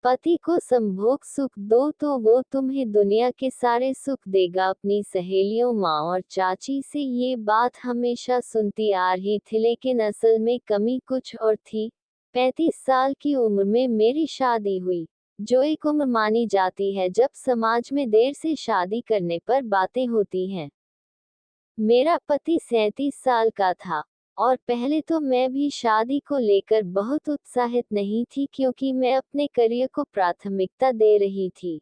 पति को संभोग सुख दो तो वो तुम्हें दुनिया के सारे सुख देगा। अपनी सहेलियों, माँ और चाची से ये बात हमेशा सुनती आ रही थी, लेकिन असल में कमी कुछ और थी। 35 साल की उम्र में मेरी शादी हुई, जो एक उम्र मानी जाती है जब समाज में देर से शादी करने पर बातें होती हैं। मेरा पति 37 साल का था, और पहले तो मैं भी शादी को लेकर बहुत उत्साहित नहीं थी, क्योंकि मैं अपने करियर को प्राथमिकता दे रही थी।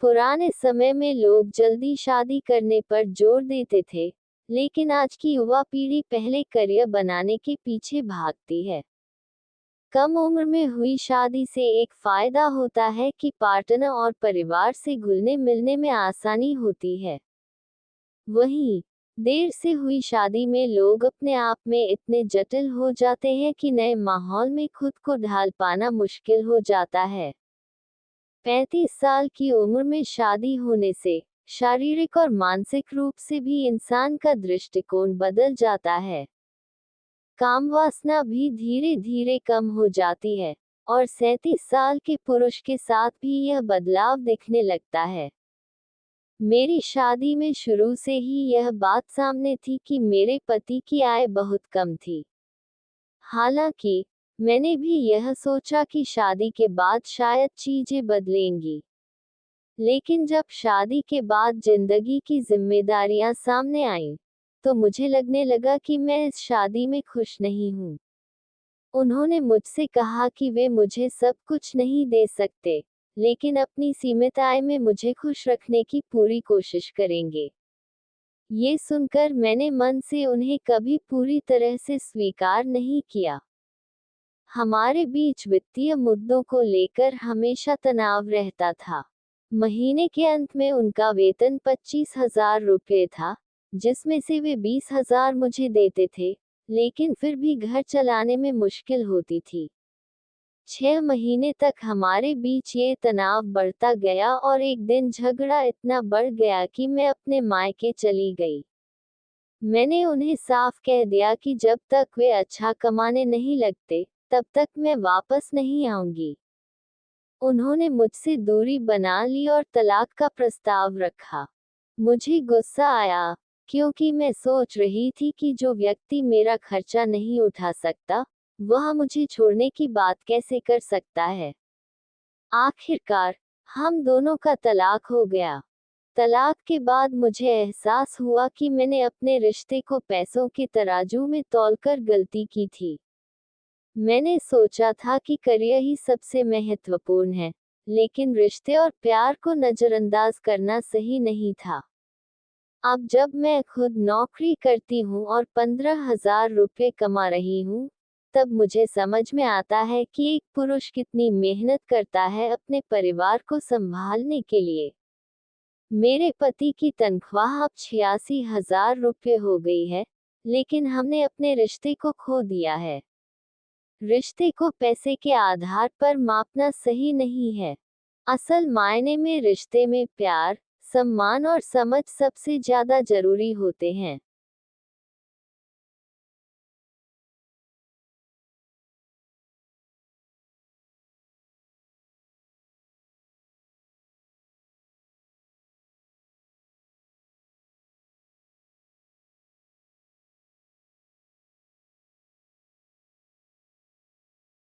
पुराने समय में लोग जल्दी शादी करने पर जोर देते थे, लेकिन आज की युवा पीढ़ी पहले करियर बनाने के पीछे भागती है। कम उम्र में हुई शादी से एक फायदा होता है कि पार्टनर और परिवार से घुलने मिलने में आसानी होती है। वहीं देर से हुई शादी में लोग अपने आप में इतने जटिल हो जाते हैं कि नए माहौल में खुद को ढाल पाना मुश्किल हो जाता है। 35 साल की उम्र में शादी होने से शारीरिक और मानसिक रूप से भी इंसान का दृष्टिकोण बदल जाता है। काम वासना भी धीरे धीरे कम हो जाती है, और 37 साल के पुरुष के साथ भी यह बदलाव दिखने लगता है। मेरी शादी में शुरू से ही यह बात सामने थी कि मेरे पति की आय बहुत कम थी। हालांकि मैंने भी यह सोचा कि शादी के बाद शायद चीजें बदलेंगी, लेकिन जब शादी के बाद जिंदगी की जिम्मेदारियां सामने आईं, तो मुझे लगने लगा कि मैं इस शादी में खुश नहीं हूँ। उन्होंने मुझसे कहा कि वे मुझे सब कुछ नहीं दे सकते, लेकिन अपनी सीमित आय में मुझे खुश रखने की पूरी कोशिश करेंगे। ये सुनकर मैंने मन से उन्हें कभी पूरी तरह से स्वीकार नहीं किया। हमारे बीच वित्तीय मुद्दों को लेकर हमेशा तनाव रहता था। महीने के अंत में उनका वेतन 25,000 रुपये था, जिसमें से वे 20,000 मुझे देते थे, लेकिन फिर भी घर चलाने में मुश्किल होती थी। 6 महीने तक हमारे बीच ये तनाव बढ़ता गया, और एक दिन झगड़ा इतना बढ़ गया कि मैं अपने मायके चली गई। मैंने उन्हें साफ कह दिया कि जब तक वे अच्छा कमाने नहीं लगते, तब तक मैं वापस नहीं आऊंगी। उन्होंने मुझसे दूरी बना ली और तलाक का प्रस्ताव रखा। मुझे गुस्सा आया, क्योंकि मैं सोच रही थी कि जो व्यक्ति मेरा खर्चा नहीं उठा सकता, वह मुझे छोड़ने की बात कैसे कर सकता है। आखिरकार हम दोनों का तलाक हो गया। तलाक के बाद मुझे एहसास हुआ कि मैंने अपने रिश्ते को पैसों के तराजू में तौलकर गलती की थी। मैंने सोचा था कि करियर ही सबसे महत्वपूर्ण है, लेकिन रिश्ते और प्यार को नजरअंदाज करना सही नहीं था। अब जब मैं खुद नौकरी करती हूँ और 15,000 रुपये कमा रही हूँ, तब मुझे समझ में आता है कि एक पुरुष कितनी मेहनत करता है अपने परिवार को संभालने के लिए। मेरे पति की तनख्वाह अब 86,000 रुपये हो गई है, लेकिन हमने अपने रिश्ते को खो दिया है। रिश्ते को पैसे के आधार पर मापना सही नहीं है। असल मायने में रिश्ते में प्यार, सम्मान और समझ सबसे ज्यादा जरूरी होते हैं।